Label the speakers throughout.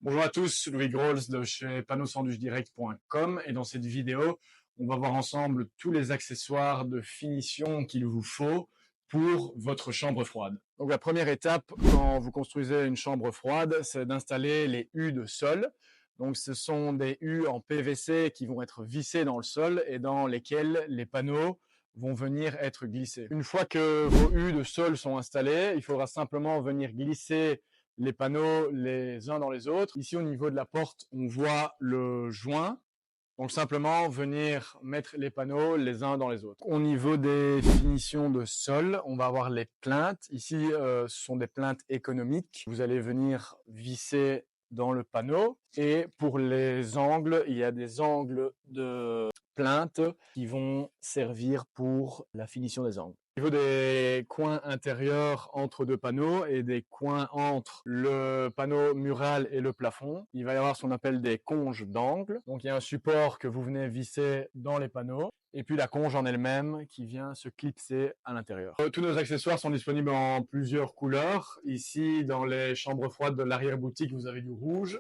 Speaker 1: Bonjour à tous, Louis Grols de chez panneauxsandwichdirect.com et dans cette vidéo, on va voir ensemble tous les accessoires de finition qu'il vous faut pour votre chambre froide. Donc la première étape quand vous construisez une chambre froide, c'est d'installer les hues de sol. Donc ce sont des hues en PVC qui vont être vissées dans le sol et dans lesquelles les panneaux vont venir être glissés. Une fois que vos hues de sol sont installées, il faudra simplement venir glisser les panneaux les uns dans les autres. Ici, au niveau de la porte, on voit le joint. Donc simplement venir mettre les panneaux les uns dans les autres. Au niveau des finitions de sol, on va avoir les plinthes. Ici, ce sont des plinthes économiques. Vous allez venir visser dans le panneau. Et pour les angles, il y a des angles de plinthes qui vont servir pour la finition des angles. Au niveau des coins intérieurs entre deux panneaux et des coins entre le panneau mural et le plafond, il va y avoir ce qu'on appelle des conges d'angle. Donc il y a un support que vous venez visser dans les panneaux et puis la conge en elle-même qui vient se clipser à l'intérieur. Tous nos accessoires sont disponibles en plusieurs couleurs. Ici, dans les chambres froides de l'arrière-boutique, vous avez du rouge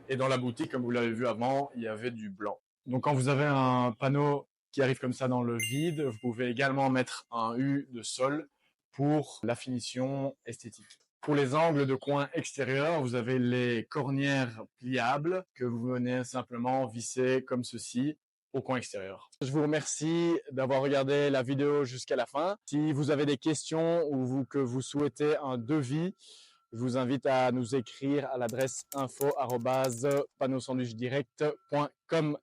Speaker 1: et dans la boutique, comme vous l'avez vu avant, il y avait du blanc. Donc quand vous avez un panneau qui arrive comme ça dans le vide, vous pouvez également mettre un U de sol pour la finition esthétique. Pour les angles de coin extérieurs, vous avez les cornières pliables que vous venez simplement visser comme ceci au coin extérieur. Je vous remercie d'avoir regardé la vidéo jusqu'à la fin. Si vous avez des questions ou que vous souhaitez un devis, je vous invite à nous écrire à l'adresse info@panneauxsandwichdirect.com.